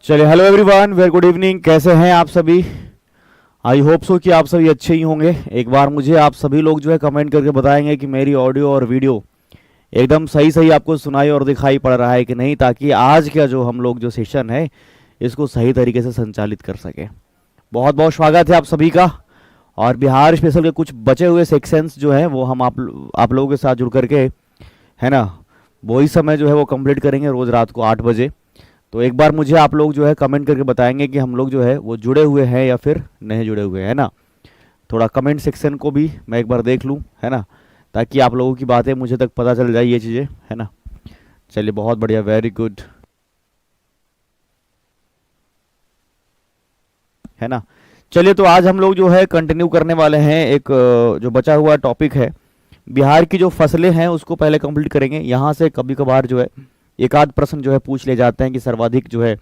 चलिए, hello everyone, very good evening. कैसे हैं आप सभी? आई होप सो कि आप सभी अच्छे ही होंगे। एक बार मुझे आप सभी लोग जो है कमेंट करके बताएंगे कि मेरी ऑडियो और वीडियो एकदम सही सही आपको सुनाई और दिखाई पड़ रहा है कि नहीं, ताकि आज का जो हम लोग जो सेशन है इसको सही तरीके से संचालित कर सके। बहुत बहुत स्वागत है आप सभी का। और बिहार स्पेशल के कुछ बचे हुए सेक्शंस जो हैं वो हम आप लोगों के साथ जुड़ करके, है ना, वही समय जो है वो कंप्लीट करेंगे रोज़ रात को 8 बजे। तो एक बार मुझे आप लोग जो है कमेंट करके बताएंगे कि हम लोग जो है वो जुड़े हुए हैं या फिर नहीं जुड़े हुए हैं ना। थोड़ा कमेंट सेक्शन को भी मैं एक बार देख लूँ, है ना, ताकि आप लोगों की बातें मुझे तक पता चल जाए, ये चीज़ें, है ना। चलिए, बहुत बढ़िया, वेरी गुड, है ना। चलिए, तो आज हम लोग जो है कंटिन्यू करने वाले हैं एक जो बचा हुआ टॉपिक है बिहार की जो फसलें हैं उसको पहले कंप्लीट करेंगे। यहाँ से कभी कभार जो है एक आध प्रश्न जो है पूछ ले जाते हैं कि सर्वाधिक जो है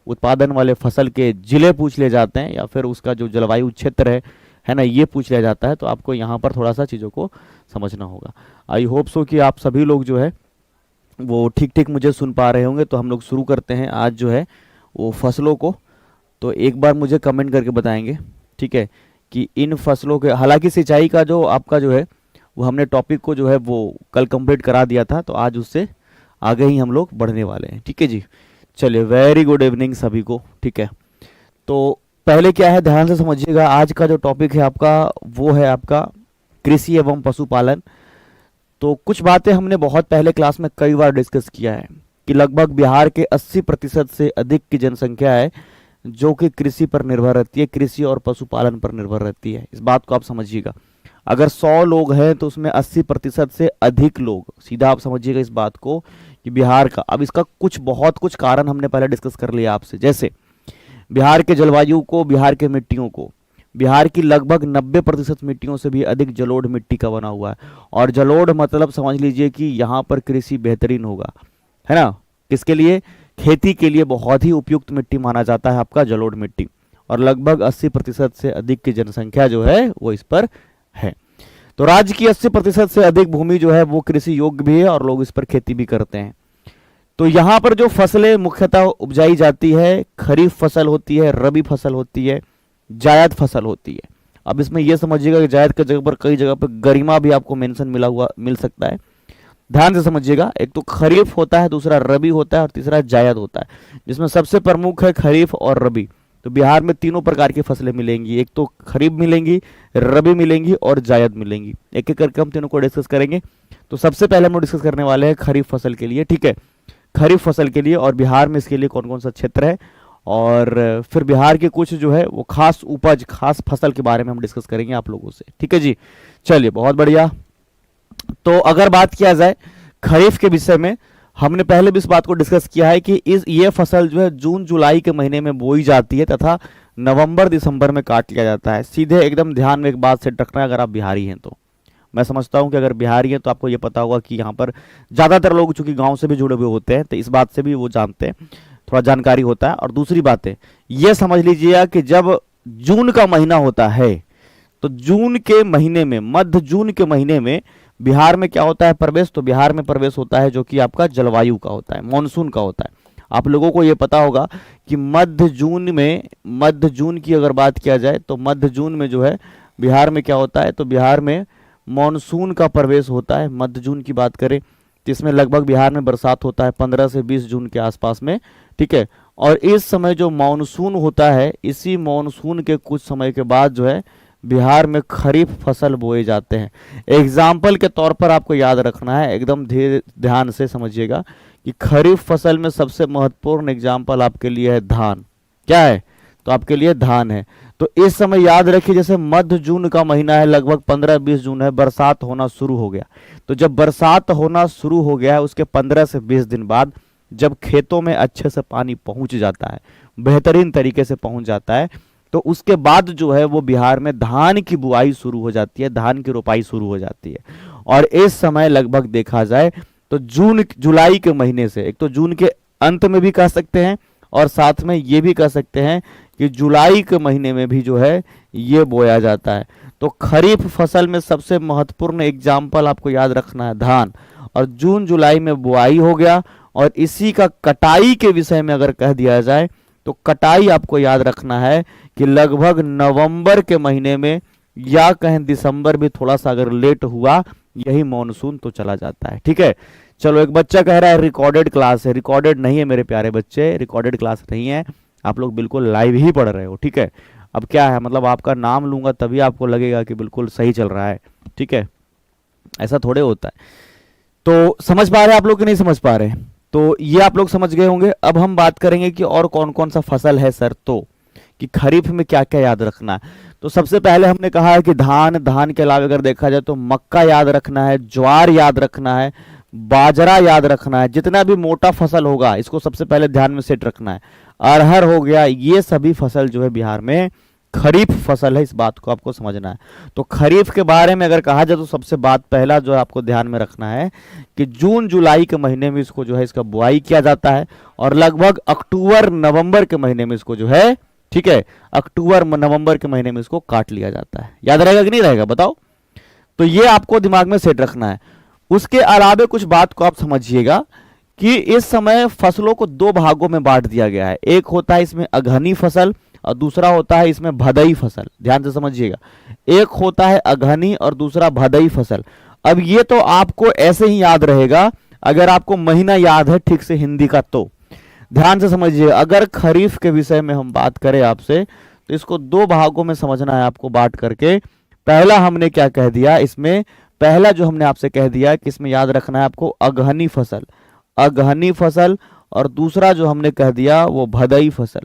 उत्पादन वाले फसल के जिले पूछ ले जाते हैं या फिर उसका जो जलवायु क्षेत्र है ना, ये पूछ लिया जाता है। तो आपको यहाँ पर थोड़ा सा चीज़ों को समझना होगा। आई होप सो कि आप सभी लोग जो है वो ठीक ठीक मुझे सुन पा रहे होंगे। तो हम लोग शुरू करते हैं आज जो है वो फसलों को। तो एक बार मुझे कमेंट करके बताएंगे, ठीक है, कि इन फसलों के, हालांकि सिंचाई का जो आपका जो है वो हमने टॉपिक को जो है वो कल कंप्लीट करा दिया था, तो आज उससे आगे ही हम लोग बढ़ने वाले हैं, ठीक है जी। चलिए, वेरी गुड इवनिंग सभी को, ठीक है। तो पहले क्या है, ध्यान से समझिएगा। आज का जो टॉपिक है आपका वो है आपका कृषि एवं पशुपालन। तो कुछ बातें हमने बहुत पहले क्लास में कई बार डिस्कस किया है कि लगभग बिहार के 80% से अधिक की जनसंख्या है जो कि कृषि पर निर्भर रहती है, कृषि और पशुपालन पर निर्भर रहती है। इस बात को आप समझिएगा। अगर 100 लोग हैं तो उसमें 80% से अधिक लोग, सीधा आप समझिएगा इस बात को कि बिहार का, अब इसका बहुत कुछ कारण हमने पहले डिस्कस कर लिया आपसे। जैसे बिहार के जलवायु को, बिहार के मिट्टियों को, बिहार की लगभग 90% मिट्टियों से भी अधिक जलोढ़ मिट्टी का बना हुआ है। और जलोढ़ मतलब समझ लीजिए कि यहाँ पर कृषि बेहतरीन होगा, है ना। किसके लिए? खेती के लिए बहुत ही उपयुक्त मिट्टी माना जाता है आपका जलोढ़ मिट्टी। और लगभग 80% से अधिक की जनसंख्या जो है वो इस पर है। तो राज्य की 80% से अधिक भूमि जो है वो कृषि योग्य भी है और लोग इस पर खेती भी करते हैं। तो यहाँ पर जो फसलें मुख्यतः उपजाई जाती है, खरीफ फसल होती है, रबी फसल होती है, जायद फसल होती है। अब इसमें यह समझिएगा कि जायद की जगह पर कई जगह पर गरिमा भी आपको मेंशन मिल सकता है। ध्यान से समझिएगा। एक तो खरीफ होता है, दूसरा रबी होता है और तीसरा जायद होता है, जिसमें सबसे प्रमुख है खरीफ और रबी। तो बिहार में तीनों प्रकार की फसलें मिलेंगी, एक तो खरीफ मिलेंगी, रबी मिलेंगी और जायद मिलेंगी। एक एक करके हम तीनों को डिस्कस करेंगे। तो सबसे पहले हम लोग डिस्कस करने वाले हैं खरीफ फसल के लिए, ठीक है, खरीफ फसल के लिए, और बिहार में इसके लिए कौन कौन सा क्षेत्र है, और फिर बिहार के कुछ जो है वो खास उपज, खास फसल के बारे में हम डिस्कस करेंगे आप लोगों से, ठीक है जी। चलिए, बहुत बढ़िया। तो अगर बात किया जाए खरीफ के विषय में, हमने पहले भी इस बात को डिस्कस किया है कि ये फसल जो है जून जुलाई के महीने में बोई जाती है तथा नवंबर दिसंबर में काट लिया जाता है। सीधे एकदम ध्यान में एक बात से रखना है, अगर आप बिहारी हैं तो मैं समझता हूं कि अगर बिहारी हैं तो आपको ये पता होगा कि यहाँ पर ज़्यादातर लोग चूंकि गांव से भी जुड़े हुए होते हैं तो इस बात से भी वो जानते हैं, थोड़ा जानकारी होता है। और दूसरी बात है, ये समझ लीजिएगा कि जब जून का महीना होता है तो जून के महीने में, मध्य जून के महीने में बिहार में क्या होता है प्रवेश, तो बिहार में प्रवेश होता है जो कि आपका जलवायु का होता है, मानसून का होता है। आप लोगों को ये पता होगा कि मध्य जून की अगर बात किया जाए तो मध्य जून में जो है बिहार में क्या होता है, तो बिहार में मानसून का प्रवेश होता है। मध्य जून की बात करें तो इसमें लगभग बिहार में बरसात होता है 15 से 20 जून के आसपास में, ठीक है। और इस समय जो मानसून होता है, इसी मानसून के कुछ समय के बाद जो है बिहार में खरीफ फसल बोए जाते हैं। एग्जाम्पल के तौर पर आपको याद रखना है, एकदम ध्यान से समझिएगा कि खरीफ फसल में सबसे महत्वपूर्ण एग्जाम्पल आपके लिए है धान। क्या है? तो आपके लिए धान है। तो इस समय याद रखिए, जैसे मध्य जून का महीना है, लगभग 15-20 जून है, बरसात होना शुरू हो गया। तो जब बरसात होना शुरू हो गया है उसके 15 से 20 दिन बाद जब खेतों में अच्छे से पानी पहुंच जाता है, बेहतरीन तरीके से पहुंच जाता है, तो उसके बाद जो है वो बिहार में धान की बुआई शुरू हो जाती है, धान की रोपाई शुरू हो जाती है। और इस समय लगभग देखा जाए तो जून जुलाई के महीने से, एक तो जून के अंत में भी कह सकते हैं और साथ में ये भी कह सकते हैं कि जुलाई के महीने में भी जो है ये बोया जाता है। तो खरीफ फसल में सबसे महत्वपूर्ण एग्जाम्पल आपको याद रखना है धान। और जून जुलाई में बुआई हो गया और इसी का कटाई के विषय में अगर कह दिया जाए तो कटाई आपको याद रखना है कि लगभग नवंबर के महीने में या कहें दिसंबर भी थोड़ा सा अगर लेट हुआ, यही मॉनसून तो चला जाता है। ठीक है, चलो एक बच्चा कह रहा है रिकॉर्डेड क्लास है। रिकॉर्डेड नहीं है मेरे प्यारे बच्चे, रिकॉर्डेड क्लास नहीं है, आप लोग बिल्कुल लाइव ही पढ़ रहे हो। ठीक है, अब क्या है, मतलब आपका नाम लूंगा तभी आपको लगेगा कि बिल्कुल सही चल रहा है। ठीक है, ऐसा थोड़े होता है। तो समझ पा रहे हैं आप लोग कि नहीं समझ पा रहे हैं? तो ये आप लोग समझ गए होंगे। अब हम बात करेंगे कि और कौन कौन सा फसल है सर, तो कि खरीफ में क्या क्या याद रखना है। तो सबसे पहले हमने कहा है कि धान, धान के अलावा अगर देखा जाए तो मक्का याद रखना है, ज्वार याद रखना है, बाजरा याद रखना है। जितना भी मोटा फसल होगा इसको सबसे पहले ध्यान में सेट रखना है। अरहर हो गया, ये सभी फसल जो है बिहार में खरीफ फसल है, इस बात को आपको समझना है। तो खरीफ के बारे में अगर कहा जाए तो सबसे बात पहला जो आपको ध्यान में रखना है कि जून जुलाई के महीने में इसको जो है इसका बुआई किया जाता है और लगभग अक्टूबर नवंबर के महीने में इसको जो है, ठीक है, अक्टूबर नवंबर के महीने में इसको काट लिया जाता है। याद रहेगा कि नहीं रहेगा बताओ? तो ये आपको दिमाग में सेट रखना है। उसके अलावा कुछ बात को आप समझिएगा कि इस समय फसलों को दो भागों में बांट दिया गया है। एक होता है इसमें अगहनी फसल और दूसरा होता है इसमें भदई फसल। ध्यान से समझिएगा, एक होता है अगहनी और दूसरा भदई फसल। अब ये तो आपको ऐसे ही याद रहेगा अगर आपको महीना याद है ठीक से हिंदी का। तो ध्यान से समझिए, अगर खरीफ के विषय में हम बात करें आपसे तो इसको दो भागों में समझना है आपको बांट करके। पहला हमने क्या कह दिया, इसमें पहला जो हमने आपसे कह दिया कि इसमें याद रखना है आपको अगहनी फसल, अगहनी फसल, और दूसरा जो हमने कह दिया वो भदई फसल।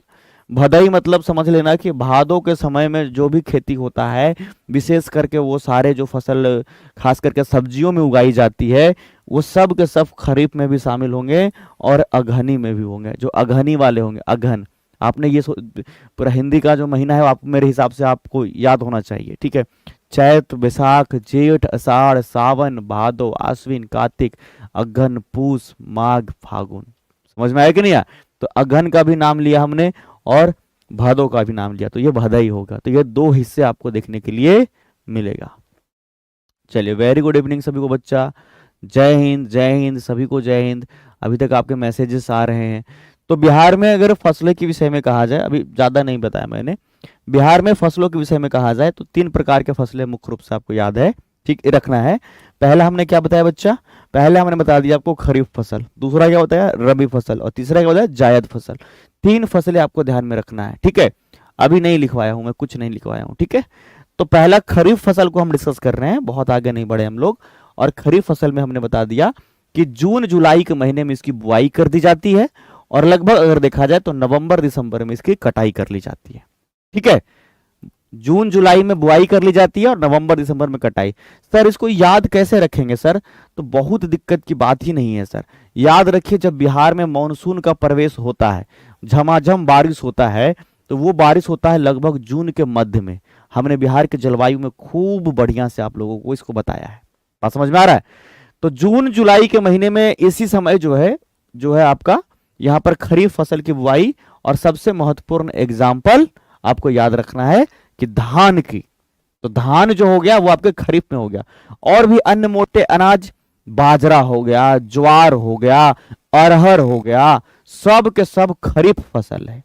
भदई मतलब समझ लेना कि भादों के समय में जो भी खेती होता है, विशेष करके वो सारे जो फसल खास करके सब्जियों में उगाई जाती है वो सब के सब खरीफ में भी शामिल होंगे और अगहनी में भी होंगे। जो अगहनी वाले होंगे, अगहन, आपने ये पूरा हिंदी का जो महीना है आप मेरे हिसाब से आपको याद होना चाहिए। ठीक है, चैत, बैसाख, जेठ, आषाढ़, सावन, भादो, आश्विन, कार्तिक, अगहन, पूस, माघ, फागुन। समझ में आया कि नहीं आया? तो अगहन का भी नाम लिया हमने और भादो का भी नाम लिया, तो ये भदई होगा। तो ये दो हिस्से आपको देखने के लिए मिलेगा। चलिए, वेरी गुड इवनिंग सभी को बच्चा, जय हिंद, जय हिंद सभी को, जय हिंद। अभी तक आपके मैसेजेस आ रहे हैं। तो बिहार में अगर फसलों के विषय में कहा जाए, अभी ज़्यादा नहीं बताया मैंने, बिहार में फसलों के विषय में कहा जाए तो तीन प्रकार के फसलें मुख्य रूप से आपको याद है, ठीक रखना है। पहला हमने क्या बताया बच्चा, पहले हमने बता दिया आपको खरीफ फसल, दूसरा क्या बताया रबी फसल, और तीसरा क्या बताया जायद फसल। तीन फसलें आपको ध्यान में रखना है। ठीक है, अभी नहीं लिखवाया हूं मैं, कुछ नहीं लिखवाया हूं। ठीक है, तो पहला खरीफ फसल को हम डिस्कस कर रहे हैं, बहुत आगे नहीं बढ़े हम लोग। और खरीफ फसल में हमने बता दिया कि जून जुलाई के महीने में इसकी बुआई कर दी जाती है और लगभग अगर देखा जाए तो नवंबर दिसंबर में इसकी कटाई कर ली जाती है। ठीक है, जून जुलाई में बुआई कर ली जाती है और नवंबर दिसंबर में कटाई। सर इसको याद कैसे रखेंगे सर? तो बहुत दिक्कत की बात ही नहीं है सर। याद रखिए, जब बिहार में मानसून का प्रवेश होता है, झमाझम बारिश होता है, तो वो बारिश होता है लगभग जून के मध्य में। हमने बिहार के जलवायु में खूब बढ़िया से आप लोगों को इसको बताया है, बात समझ में आ रहा है? तो जून जुलाई के महीने में इसी समय जो है आपका यहाँ पर खरीफ फसल की बुआई, और सबसे महत्वपूर्ण एग्जाम्पल आपको याद रखना है कि धान की। तो धान जो हो गया वो आपके खरीफ में हो गया, और भी अन्य मोटे अनाज, बाजरा हो गया, ज्वार हो गया, अरहर हो गया, सब के सब खरीफ फसल है।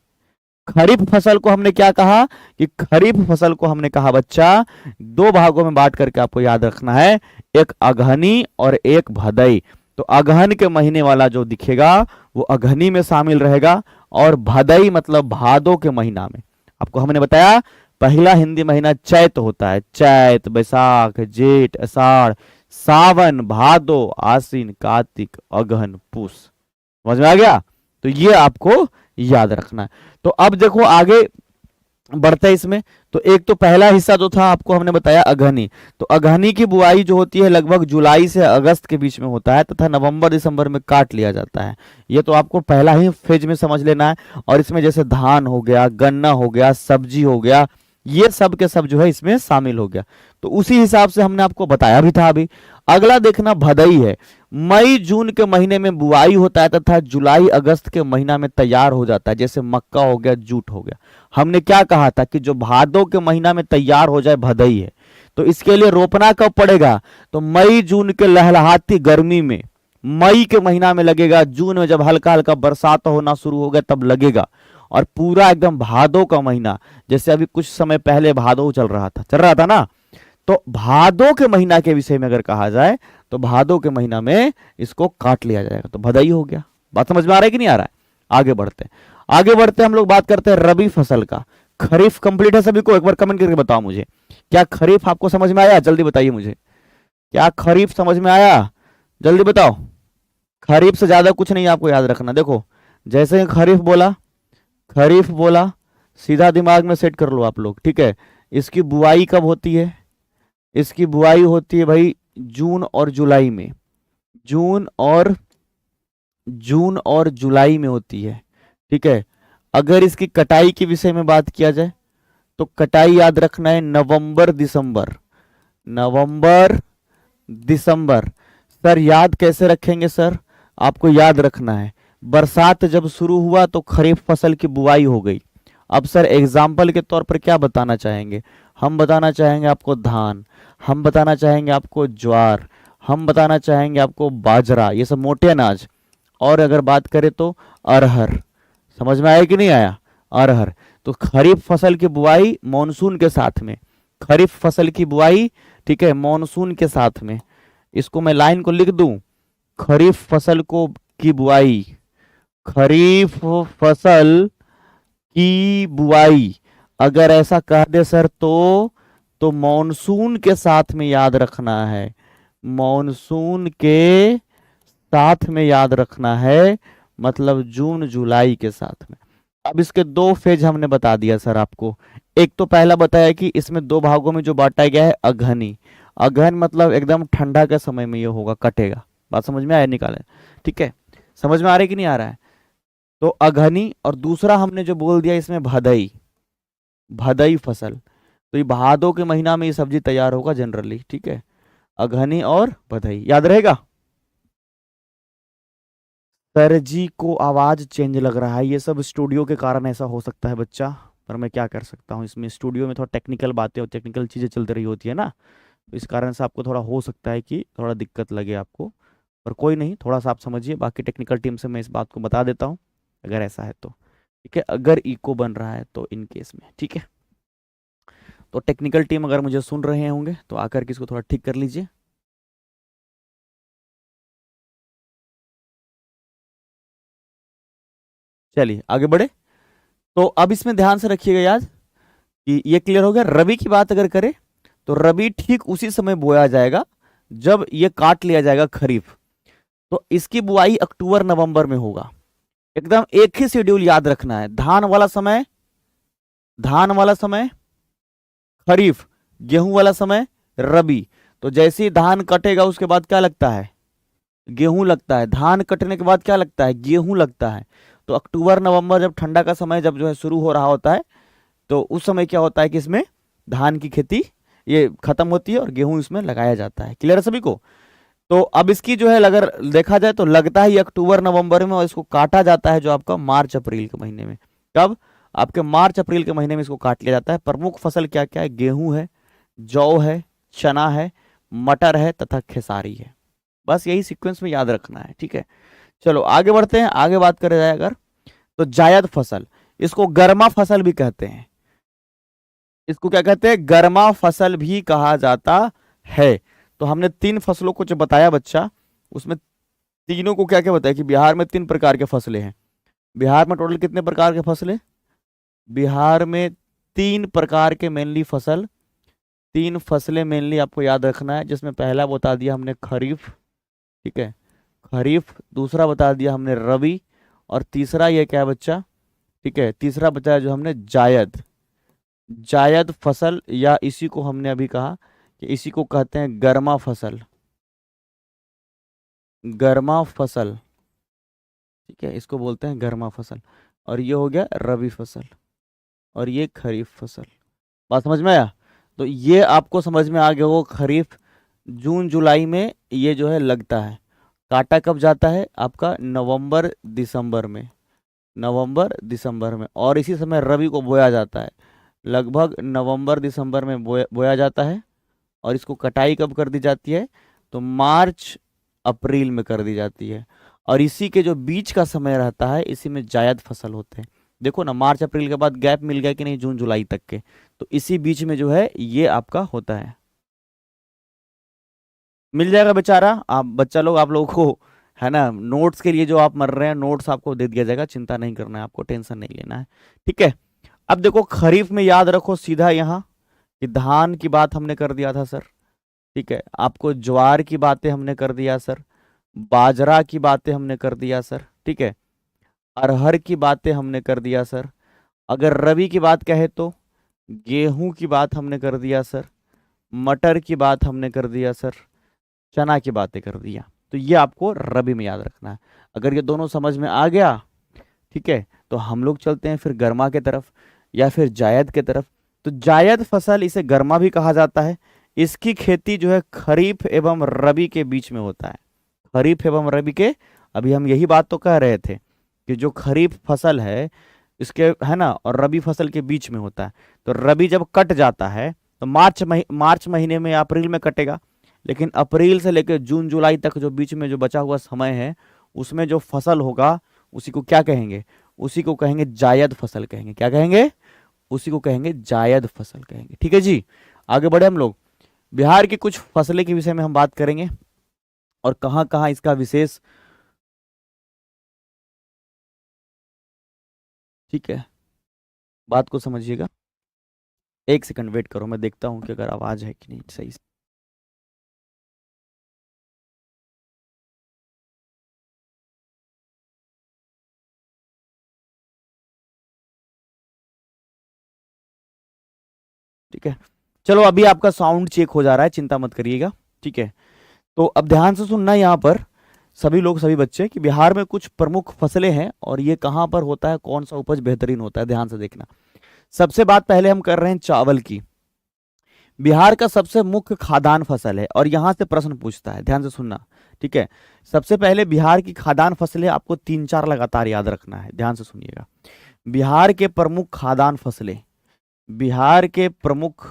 खरीफ फसल को हमने क्या कहा कि खरीफ फसल को हमने कहा बच्चा दो भागों में बांट करके आपको याद रखना है, एक अगहनी और एक भदई। तो अगहन के महीने वाला जो दिखेगा वो अगहनी में शामिल रहेगा, और भदई मतलब भादो के महीना में। आपको हमने बताया पहला हिंदी महीना चैत होता है, चैत, बैसाख, जेठ, आषाढ़, सावन, भादो, आश्विन, कार्तिक, अगहन, पूस। समझ में आ गया? तो ये आपको याद रखना है। तो अब देखो आगे बढ़ते हैं इसमें। तो एक तो पहला हिस्सा जो था आपको हमने बताया अगहनी। तो अगहनी की बुआई जो होती है लगभग जुलाई से अगस्त के बीच में होता है तथा नवंबर दिसंबर में काट लिया जाता है। ये तो आपको पहला ही फेज में समझ लेना है। और इसमें जैसे धान हो गया, गन्ना हो गया, सब्जी हो गया, ये सब के सब जो है इसमें शामिल हो गया। तो उसी हिसाब से हमने आपको बताया भी था। अभी अगला देखना भदई है। मई जून के महीने में बुआई होता है तथा जुलाई अगस्त के महीना में तैयार हो जाता है, जैसे मक्का हो गया, जूट हो गया। हमने क्या कहा था कि जो भादों के महीना में तैयार हो जाए भदई है। तो इसके लिए रोपना कब पड़ेगा? तो मई जून के लहलहाती गर्मी में, मई के महीना में लगेगा, जून में जब हल्का हल्का बरसात होना शुरू हो गया तब लगेगा। और पूरा एकदम भादो का महीना, जैसे अभी कुछ समय पहले भादो चल रहा था ना, तो भादो के महीना के विषय में अगर कहा जाए तो भादो के महीना में इसको काट लिया जाएगा, तो भदई हो गया। बात समझ में आ रहा है कि नहीं आ रहा है? आगे बढ़ते हम लोग बात करते हैं रबी फसल का। खरीफ कंप्लीट है सभी को? एक बार कमेंट करके बताओ मुझे, क्या खरीफ आपको समझ में आया? जल्दी बताइए मुझे, क्या खरीफ समझ में आया? जल्दी बताओ। खरीफ से ज्यादा कुछ नहीं आपको याद रखना। देखो जैसे ही खरीफ बोला सीधा दिमाग में सेट कर लो आप लोग, ठीक है। इसकी बुआई कब होती है? इसकी बुआई होती है भाई जून और जुलाई में, जून और जुलाई में होती है, ठीक है। अगर इसकी कटाई के विषय में बात किया जाए तो कटाई याद रखना है नवंबर दिसंबर। सर याद कैसे रखेंगे सर? आपको याद रखना है बरसात जब शुरू हुआ तो खरीफ फसल की बुआई हो गई। अब सर एग्जाम्पल के तौर पर क्या बताना चाहेंगे? हम बताना चाहेंगे आपको धान, हम बताना चाहेंगे आपको ज्वार, हम बताना चाहेंगे आपको बाजरा, ये सब मोटे अनाज। और अगर बात करें तो अरहर। समझ में आया कि नहीं आया? अरहर। तो खरीफ फसल की बुआई मॉनसून के साथ में, खरीफ फसल की बुआई, ठीक है, मॉनसून के साथ में। इसको मैं लाइन को लिख दूं, खरीफ फसल को की बुआई, खरीफ फसल की बुआई अगर ऐसा कह दे सर तो मॉनसून के साथ में याद रखना है, मॉनसून के साथ में याद रखना है, मतलब जून जुलाई के साथ में। अब इसके दो फेज हमने बता दिया सर आपको। एक तो पहला बताया कि इसमें दो भागों में जो बांटा गया है अघनी, अघन मतलब एकदम ठंडा के समय में ये होगा, कटेगा। बात समझ में आया? निकाले, ठीक है। समझ में आ रहा है कि नहीं आ रहा है? तो अघनी, और दूसरा हमने जो बोल दिया इसमें भदई फसल। तो ये भादों के महीना में ये सब्जी तैयार होगा जनरली, ठीक है। अघनी और भदई याद रहेगा। सर जी को आवाज चेंज लग रहा है, ये सब स्टूडियो के कारण ऐसा हो सकता है बच्चा, पर मैं क्या कर सकता हूँ इसमें। स्टूडियो में थोड़ा टेक्निकल बातें और टेक्निकल चीजें चलती रही होती है ना, तो इस कारण से आपको थोड़ा हो सकता है कि थोड़ा दिक्कत लगे आपको, पर कोई नहीं, थोड़ा सा आप समझिए। बाकी टेक्निकल टीम से मैं इस बात को बता देता हूँ अगर ऐसा है तो, ठीक है। अगर इको बन रहा है तो इन केस में, ठीक है। तो टेक्निकल टीम अगर मुझे सुन रहे होंगे तो आकर के इसको थोड़ा ठीक कर लीजिए। चलिए आगे बढ़े। तो अब इसमें ध्यान से रखिएगा याद कि ये क्लियर हो गया। रबी की बात अगर करें तो रबी ठीक उसी समय बोया जाएगा जब ये काट लिया जाएगा खरीफ। तो इसकी बुआई अक्टूबर नवंबर में होगा। एकदम एक ही शेड्यूल याद रखना है। धान वाला समय खरीफ, गेहूं वाला समय रबी। तो जैसे ही धान कटेगा उसके बाद क्या लगता है? गेहूं लगता है। धान कटने के बाद क्या लगता है? गेहूं लगता है। तो अक्टूबर नवंबर जब ठंडा का समय जब जो है शुरू हो रहा होता है, तो उस समय क्या होता है कि इसमें धान की खेती ये खत्म होती है और गेहूं इसमें लगाया जाता है। क्लियर है सभी को? तो अब इसकी जो है अगर देखा जाए तो लगता है ये अक्टूबर नवंबर में, और इसको काटा जाता है जो आपका मार्च अप्रैल के महीने में। कब? आपके मार्च अप्रैल के महीने में इसको काट लिया जाता है। प्रमुख फसल क्या क्या है? गेहूं है, जौ है, चना है, मटर है तथा खेसारी है। बस यही सीक्वेंस में याद रखना है, ठीक है। चलो आगे बढ़ते हैं। आगे बात करें जाए अगर तो जायद फसल, इसको गर्मा फसल भी कहते हैं। इसको क्या कहते हैं? गर्मा फसल भी कहा जाता है। तो हमने तीन फसलों को जो बताया बच्चा, उसमें तीनों को क्या क्या बताया कि बिहार में तीन प्रकार के फसलें हैं। बिहार में टोटल कितने प्रकार के फसलें? बिहार में तीन प्रकार के मेनली फसल, तीन फसलें मेनली आपको याद रखना है, जिसमें पहला बता दिया हमने खरीफ, ठीक है, खरीफ। दूसरा बता दिया हमने रबी, और तीसरा ये क्या है बच्चा? ठीक है, तीसरा बताया जो हमने जायद, जायद फसल, या इसी को हमने अभी कहा कि इसी को कहते हैं गर्मा फसल, गर्मा फसल, ठीक है, इसको बोलते हैं गर्मा फसल। और ये हो गया रबी फसल, और ये खरीफ फसल। बात समझ में आया? तो ये आपको समझ में आ गया हो, खरीफ जून जुलाई में ये जो है लगता है। काटा कब जाता है? आपका नवंबर दिसंबर में, नवंबर दिसंबर में। और इसी समय रबी को बोया जाता है, लगभग नवंबर दिसंबर में बोया जाता है। और इसको कटाई कब कर दी जाती है? तो मार्च अप्रैल में कर दी जाती है। और इसी के जो बीच का समय रहता है, इसी में जायद फसल होते हैं। देखो ना, मार्च अप्रैल के बाद गैप मिल गया कि नहीं, जून जुलाई तक के, तो इसी बीच में जो है ये आपका होता है। मिल जाएगा बेचारा, आप बच्चा लोग, आप लोगों को है ना, नोट्स के लिए जो आप मर रहे हैं, नोट्स आपको दे दिया जाएगा, चिंता नहीं करना है, आपको टेंशन नहीं लेना है। ठीक है। अब देखो खरीफ में याद रखो सीधा यहाँ कि धान की बात हमने कर दिया था सर। ठीक है, आपको ज्वार की बातें हमने कर दिया सर, बाजरा की बातें हमने कर दिया सर। ठीक है, अरहर की बातें हमने कर दिया सर। अगर रबी की बात कहे तो गेहूं की बात हमने कर दिया सर, मटर की बात हमने कर दिया सर, चना की बातें कर दिया। तो ये आपको रबी में याद रखना है। अगर ये दोनों समझ में आ गया, ठीक है, तो हम लोग चलते हैं फिर गर्मा के तरफ या फिर जायद के तरफ। तो जायद फसल, इसे गर्मा भी कहा जाता है। इसकी खेती जो है खरीफ एवं रबी के बीच में होता है। खरीफ एवं रबी के, अभी हम यही बात तो कह रहे थे कि जो खरीफ फसल है इसके, है ना, और रबी फसल के बीच में होता है। तो रबी जब कट जाता है तो मार्च महीने में, अप्रैल में कटेगा, लेकिन अप्रैल से लेकर जून जुलाई तक जो बीच में जो बचा हुआ समय है, उसमें जो फसल होगा उसी को क्या कहेंगे? उसी को कहेंगे जायद फसल कहेंगे। क्या कहेंगे? उसी को कहेंगे जायद फसल कहेंगे। ठीक है जी, आगे बढ़े हम लोग। बिहार की कुछ फसलें के विषय में हम बात करेंगे और कहाँ कहाँ इसका विशेष, ठीक है, बात को समझिएगा। एक सेकंड वेट करो, मैं देखता हूँ कि अगर आवाज है कि नहीं सही से। ठीक है, चलो अभी आपका साउंड चेक हो जा रहा है, चिंता मत करिएगा। ठीक है, तो अब ध्यान से सुनना यहाँ पर सभी लोग, सभी बच्चे, कि बिहार में कुछ प्रमुख फसलें हैं और ये कहाँ पर होता है, कौन सा उपज बेहतरीन होता है, ध्यान से देखना। सबसे बात पहले हम कर रहे हैं चावल की। बिहार का सबसे मुख्य खाद्यान्न फसल है और यहां से प्रश्न पूछता है, ध्यान से सुनना। ठीक है, सबसे पहले बिहार की खाद्यान्न फसलें आपको तीन चार लगातार याद रखना है, ध्यान से सुनिएगा। बिहार के प्रमुख खाद्यान्न फसलें, बिहार के प्रमुख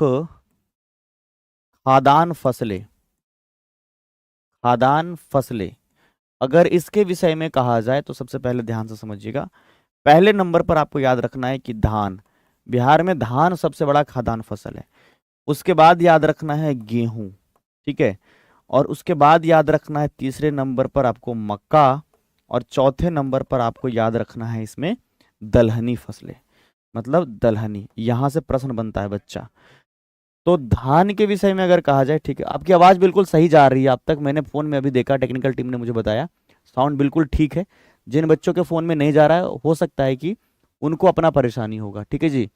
खाद्यान्न फसलें, खाद्यान्न फसलें, अगर इसके विषय में कहा जाए तो सबसे पहले ध्यान से समझिएगा। पहले नंबर पर आपको याद रखना है कि धान, बिहार में धान सबसे बड़ा खाद्यान्न फसल है। उसके बाद याद रखना है गेहूं। ठीक है, और उसके बाद याद रखना है तीसरे नंबर पर आपको मक्का, और चौथे नंबर पर आपको याद रखना है इसमें दलहनी फसलें, मतलब दलहनी। यहां से प्रश्न बनता है बच्चा। तो धान के विषय में अगर कहा जाए, ठीक है, आपकी आवाज बिल्कुल सही जा रही है। अब तक मैंने फोन में अभी देखा, टेक्निकल टीम ने मुझे बताया साउंड बिल्कुल ठीक है। जिन बच्चों के फोन में नहीं जा रहा है, हो सकता है कि उनको अपना परेशानी होगा। ठीक है जी,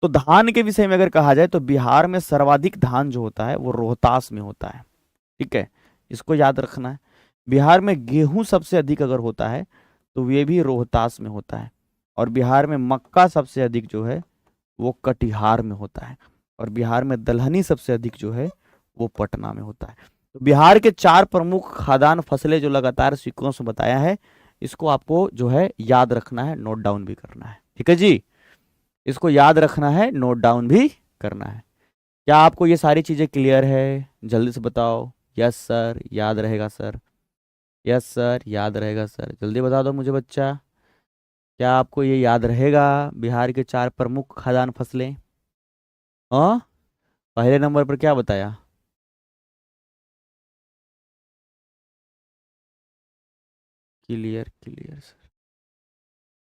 तो धान के विषय में अगर कहा जाए तो बिहार में सर्वाधिक धान जो होता है वो रोहतास में होता है। ठीक है, इसको याद रखना है। बिहार में गेहूं सबसे अधिक अगर होता है तो ये भी रोहतास में होता है। और बिहार में मक्का सबसे अधिक जो है वो कटिहार में होता है। और बिहार में दलहनी सबसे अधिक जो है वो पटना में होता है। तो बिहार के चार प्रमुख खाद्यान्न फसलें जो लगातार सीक्वेंस में बताया है, इसको आपको जो है याद रखना है, नोट डाउन भी करना है। ठीक है जी, इसको याद रखना है, नोट डाउन भी करना है। क्या आपको ये सारी चीजें क्लियर है? जल्दी से बताओ। यस सर, याद रहेगा सर। यस सर, याद रहेगा सर। जल्दी बता दो मुझे बच्चा, क्या आपको ये याद रहेगा? बिहार के चार प्रमुख खाद्यान्न फसलें। हाँ, पहले नंबर पर क्या बताया? Clear clear sir.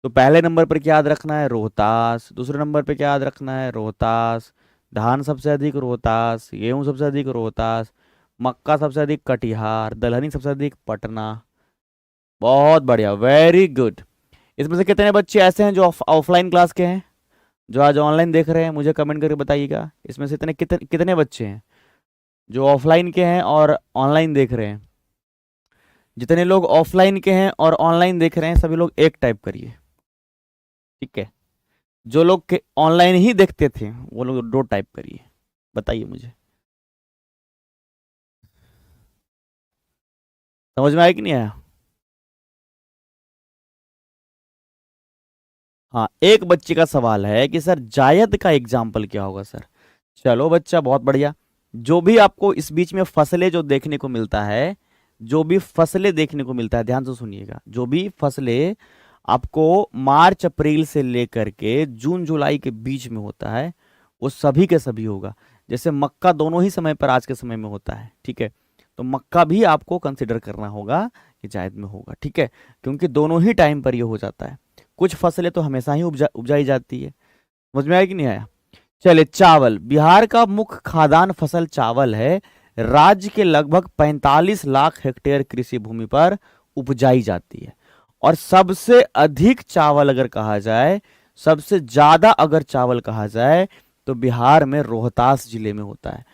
तो पहले नंबर पर क्या याद रखना है? रोहतास। दूसरे नंबर पे क्या याद रखना है? रोहतास। धान सबसे अधिक रोहतास, गेहूं सबसे अधिक रोहतास, मक्का सबसे अधिक कटिहार, दलहनी सबसे अधिक पटना। बहुत बढ़िया, वेरी गुड। इसमें से कितने बच्चे ऐसे हैं जो ऑफलाइन क्लास के हैं, जो आज ऑनलाइन देख रहे हैं? मुझे कमेंट करके बताइएगा। इसमें से इतने कितने कितने बच्चे हैं जो ऑफलाइन के हैं और ऑनलाइन देख रहे हैं? जितने लोग ऑफलाइन के हैं और ऑनलाइन देख रहे हैं, सभी लोग एक टाइप करिए। ठीक है, जो लोग ऑनलाइन ही देखते थे वो लोग दो टाइप करिए। बताइए मुझे, समझ में आया कि नहीं आया? हाँ, एक बच्चे का सवाल है कि सर जायद का एग्जाम्पल क्या होगा सर। चलो बच्चा, बहुत बढ़िया। जो भी आपको इस बीच में फसलें जो देखने को मिलता है, जो भी फसलें देखने को मिलता है, ध्यान से सुनिएगा, जो भी फसलें आपको मार्च अप्रैल से लेकर के जून जुलाई के बीच में होता है, वो सभी के सभी होगा। जैसे मक्का दोनों ही समय पर आज के समय में होता है, ठीक है, तो मक्का भी आपको कंसिडर करना होगा कि जायद में होगा, ठीक है, क्योंकि दोनों ही टाइम पर ये हो जाता है। कुछ फसलें तो हमेशा ही उपजाई जाती है। समझ में आया कि नहीं आया? चलिए, चावल। बिहार का मुख्य खाद्यान्न फसल चावल है। राज्य के लगभग 45 लाख हेक्टेयर कृषि भूमि पर उपजाई जाती है। और सबसे अधिक चावल अगर कहा जाए, सबसे ज्यादा अगर चावल कहा जाए, तो बिहार में रोहतास जिले में होता है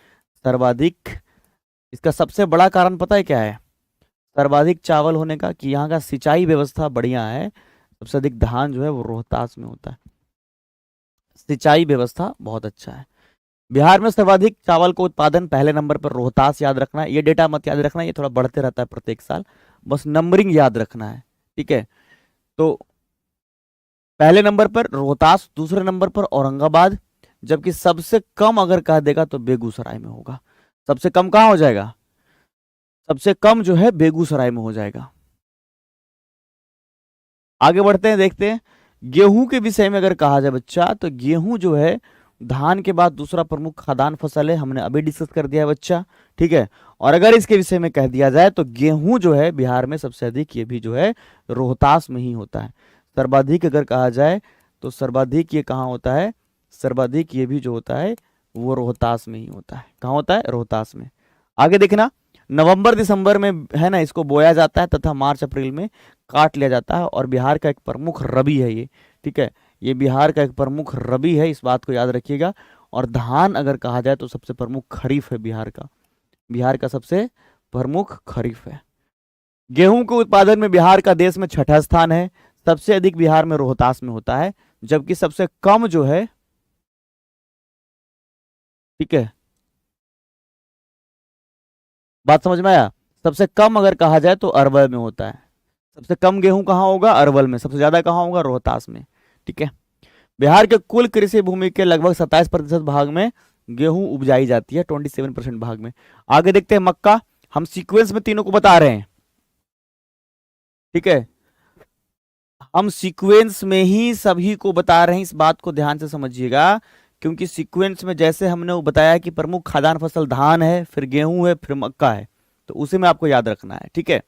सर्वाधिक। इसका सबसे बड़ा कारण पता है क्या है सर्वाधिक चावल होने का? कि यहाँ का सिंचाई व्यवस्था बढ़िया है। सबसे अधिक धान जो है वो रोहतास में होता है। सिंचाई व्यवस्था बहुत अच्छा है। बिहार में सर्वाधिक चावल को उत्पादन पहले नंबर पर रोहतास, याद रखना है। ये डेटा मत याद रखना, ये थोड़ा बढ़ते रहता है प्रत्येक साल, बस नंबरिंग याद रखना है, ठीक है। तो पहले नंबर पर रोहतास, दूसरे नंबर पर औरंगाबाद, जबकि सबसे कम अगर कह देगा तो बेगूसराय में होगा। सबसे कम कहां हो जाएगा? सबसे कम जो है बेगूसराय में हो जाएगा। आगे बढ़ते हैं, देखते हैं गेहूं के विषय में अगर कहा जाए बच्चा, तो गेहूं जो है धान के बाद दूसरा प्रमुख खाद्यान्न फसल है। हमने अभी डिस्कस कर दिया है बच्चा, ठीक है। और अगर इसके विषय में कह दिया जाए तो गेहूं जो है बिहार में सबसे अधिक, ये भी जो है रोहतास में ही होता है। सर्वाधिक अगर कहा जाए तो सर्वाधिक ये कहाँ होता है? सर्वाधिक ये भी जो होता है वो रोहतास में ही होता है। कहाँ होता है? रोहतास में। आगे देखना, नवंबर दिसंबर में है ना इसको बोया जाता है तथा मार्च अप्रैल में काट लिया जाता है। और बिहार का एक प्रमुख रबी है ये, ठीक है, ये बिहार का एक प्रमुख रबी है, इस बात को याद रखिएगा। और धान अगर कहा जाए तो सबसे प्रमुख खरीफ है बिहार का। बिहार का सबसे प्रमुख खरीफ है। गेहूं के उत्पादन में बिहार का देश में छठा स्थान है। सबसे अधिक बिहार में रोहतास में होता है, जबकि सबसे कम जो है, ठीक है, बात समझ में आया? सबसे कम अगर कहा जाए तो अरवल में होता है। सबसे कम गेहूं कहाँ होगा? अरवल में। सबसे ज्यादा कहाँ होगा? रोहतास में, ठीक है। बिहार के कुल कृषि भूमि के लगभग 27% भाग में गेहूं उपजाई जाती है, 27% भाग में। आगे देखते हैं मक्का। हम सीक्वेंस में तीनों को बता रहे हैं, ठीक है, हम सीक्वेंस में ही सभी को बता रहे हैं, इस बात को ध्यान से समझिएगा। क्योंकि सीक्वेंस में जैसे हमने वो बताया कि प्रमुख खाद्यान्न फसल धान है, फिर गेहूं है, फिर मक्का है, तो उसे में आपको याद रखना है, ठीक है।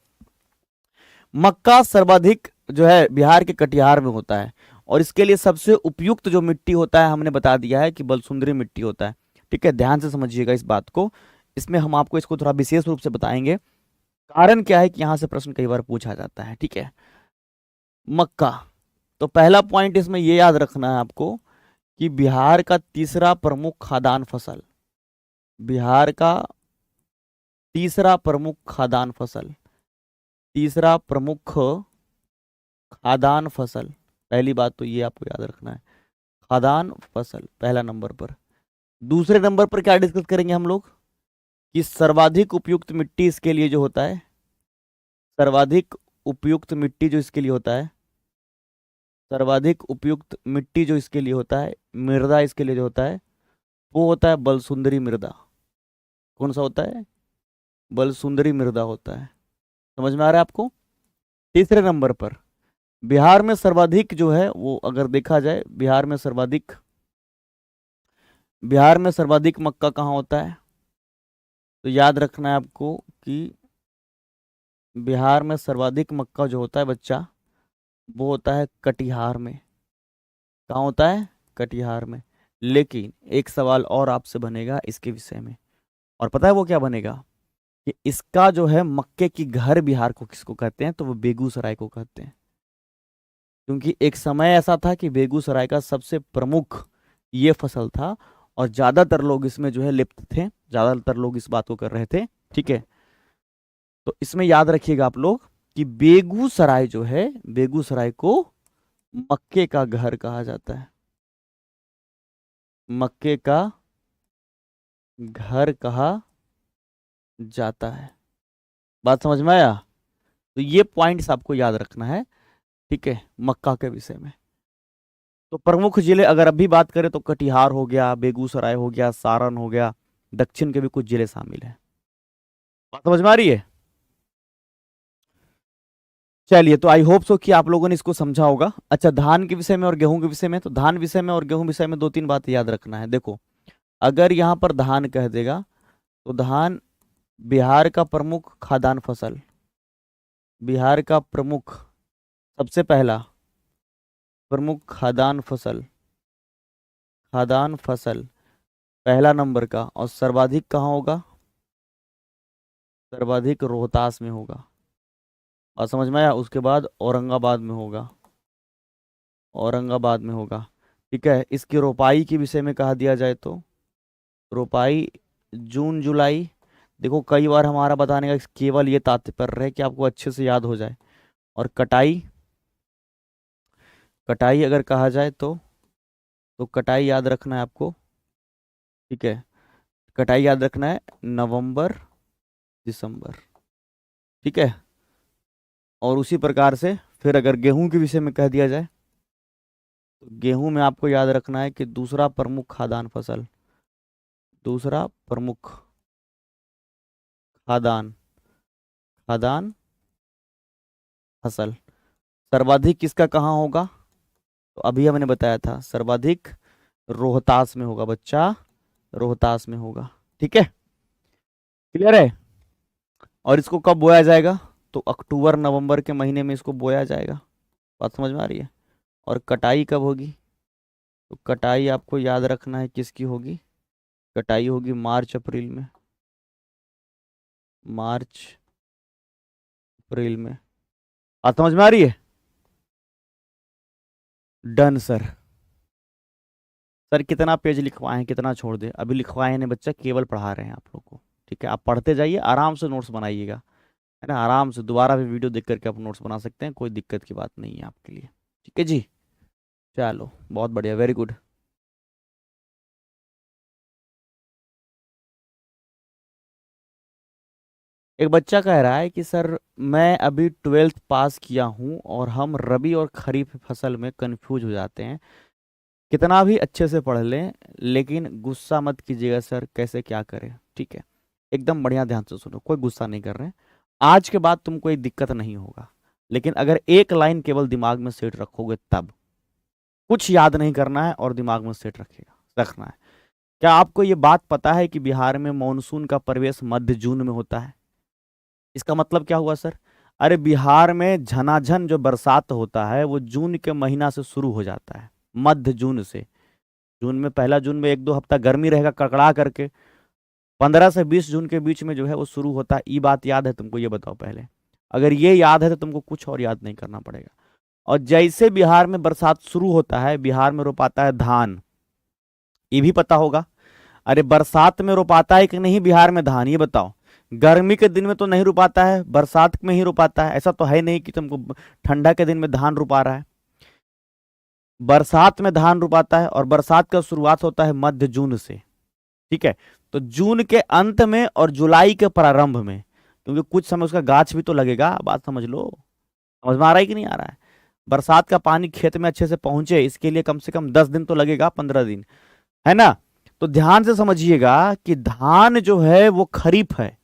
मक्का सर्वाधिक जो है बिहार के कटिहार में होता है। और इसके लिए सबसे उपयुक्त जो मिट्टी होता है हमने बता दिया है कि बलसुंदरी मिट्टी होता है, ठीक है। ध्यान से समझिएगा इस बात को, इसमें हम आपको इसको थोड़ा विशेष रूप से बताएंगे। कारण क्या है कि यहां से प्रश्न कई बार पूछा जाता है, ठीक है। मक्का, तो पहला पॉइंट इसमें यह याद रखना है आपको कि बिहार का तीसरा प्रमुख खाद्यान्न फसल, बिहार का तीसरा प्रमुख खाद्यान्न फसल, तीसरा प्रमुख खाद्यान्न फसल, पहली बात तो ये आपको याद रखना है, खाद्यान्न फसल पहला नंबर पर। दूसरे नंबर पर क्या डिस्कस करेंगे हम लोग कि सर्वाधिक उपयुक्त मिट्टी इसके लिए जो होता है, सर्वाधिक उपयुक्त मिट्टी जो इसके लिए होता है, सर्वाधिक उपयुक्त मिट्टी जो इसके लिए होता है, मृदा इसके लिए जो होता है, वो होता है बलसुंदरी मृदा। कौन सा होता है? बलसुंदरी मृदा होता है। समझ में आ रहा है आपको? तीसरे नंबर पर बिहार में सर्वाधिक जो है वो अगर देखा जाए, बिहार में सर्वाधिक मक्का कहाँ होता है? तो याद रखना है आपको कि बिहार में सर्वाधिक मक्का जो होता है बच्चा, वो होता है कटिहार में। कहाँ होता है? कटिहार में। लेकिन एक सवाल और आपसे बनेगा इसके विषय में, और पता है वो क्या बनेगा? कि इसका जो है मक्के की घर बिहार को किसको कहते हैं? तो वो बेगूसराय को कहते हैं। क्योंकि एक समय ऐसा था कि बेगूसराय का सबसे प्रमुख ये फसल था, और ज्यादातर लोग इसमें जो है लिप्त थे, ज्यादातर लोग इस बात को कर रहे थे, ठीक है। तो इसमें याद रखिएगा आप लोग कि बेगूसराय जो है, बेगूसराय को मक्के का घर कहा जाता है, मक्के का घर कहा जाता है। बात समझ में आया? तो ये पॉइंट्स आपको याद रखना है, ठीक है, मक्का के विषय में। तो प्रमुख जिले अगर अभी बात करें तो कटिहार हो गया, बेगूसराय हो गया, सारण हो गया, दक्षिण के भी कुछ जिले शामिल हैं। बात समझ में आ रही है? चलिए, तो आई होप सो कि आप लोगों ने इसको समझा होगा। अच्छा, धान के विषय में और गेहूं के विषय में, तो धान विषय में और गेहूं विषय में दो तीन बातें याद रखना है। देखो, अगर यहाँ पर धान कह देगा तो धान बिहार का प्रमुख खाद्यान्न फसल, बिहार का प्रमुख, सबसे पहला प्रमुख खाद्यान्न फसल, खाद्यान्न फसल पहला नंबर का, और सर्वाधिक कहाँ होगा? सर्वाधिक रोहतास में होगा। और समझ में आया? उसके बाद औरंगाबाद में होगा, औरंगाबाद में होगा। ठीक है, इसकी रोपाई के विषय में कहा दिया जाए तो रोपाई जून जुलाई। देखो, कई बार हमारा बताने का केवल ये तात्पर्य है कि आपको अच्छे से याद हो जाए। और कटाई, कटाई अगर कहा जाए तो कटाई याद रखना है आपको। ठीक है, कटाई याद रखना है नवंबर दिसंबर। ठीक है, और उसी प्रकार से फिर अगर गेहूं के विषय में कह दिया जाए तो गेहूं में आपको याद रखना है कि दूसरा प्रमुख खाद्यान्न फसल, दूसरा प्रमुख खाद्यान्न, खाद्यान्न फसल। सर्वाधिक किसका कहाँ होगा? तो अभी हमने बताया था सर्वाधिक रोहतास में होगा बच्चा, रोहतास में होगा। ठीक है, क्लियर है? और इसको कब बोया जाएगा? तो अक्टूबर नवंबर के महीने में इसको बोया जाएगा। बात समझ में आ रही है? और कटाई कब होगी? तो कटाई आपको याद रखना है किसकी होगी? कटाई होगी मार्च अप्रैल में, मार्च अप्रैल में। बात समझ में आ रही है? Done sir. सर कितना पेज लिखवाए हैं, कितना छोड़ दे? अभी लिखवाए हैं बच्चा, केवल पढ़ा रहे हैं आप लोग को। ठीक है, आप पढ़ते जाइए, आराम से नोट्स बनाइएगा, है ना। आराम से दोबारा भी वीडियो देख करके आप नोट्स बना सकते हैं, कोई दिक्कत की बात नहीं है आपके लिए। ठीक है जी, चलो बहुत बढ़िया, वेरी गुड। एक बच्चा कह रहा है कि सर मैं अभी 12th पास किया हूँ और हम रबी और खरीफ फसल में कंफ्यूज हो जाते हैं, कितना भी अच्छे से पढ़ लें, लेकिन गुस्सा मत कीजिएगा सर, कैसे क्या करें? ठीक है, एकदम बढ़िया, ध्यान से सुनो, कोई गुस्सा नहीं कर रहे हैं। आज के बाद तुमको कोई दिक्कत नहीं होगा, लेकिन अगर एक लाइन केवल दिमाग में सेट रखोगे तब, कुछ याद नहीं करना है और दिमाग में सेट रखना है। क्या आपको ये बात पता है कि बिहार में मानसून का प्रवेश मध्य जून में होता है? इसका मतलब क्या हुआ सर? अरे बिहार में झनाझन जो बरसात होता है वो जून के महीना से शुरू हो जाता है, मध्य जून से। जून में, पहला जून में एक दो हफ्ता गर्मी रहेगा कड़कड़ा करके, 15 से 20 जून के बीच में जो है वो शुरू होता है। ये बात याद है तुमको? ये बताओ पहले। अगर ये याद है तो तुमको कुछ और याद नहीं करना पड़ेगा। और जैसे बिहार में बरसात शुरू होता है, बिहार में रोपाता है धान, ये भी पता होगा। अरे बरसात में रोपाता है कि नहीं बिहार में धान, ये बताओ? गर्मी के दिन में तो नहीं रोपाता है, बरसात में ही रोपाता है। ऐसा तो है नहीं कि तुमको ठंडा के दिन में धान रोपा रहा है। बरसात में धान रोपाता है, और बरसात का शुरुआत होता है मध्य जून से। ठीक है, तो जून के अंत में और जुलाई के प्रारंभ में, क्योंकि कुछ समय उसका गाछ भी तो लगेगा। बात समझ लो, समझ में आ रहा है कि नहीं आ रहा है? बरसात का पानी खेत में अच्छे से पहुंचे, इसके लिए कम से कम 10 दिन तो लगेगा, 15 दिन, है ना। तो ध्यान से समझिएगा कि धान जो है वो खरीफ है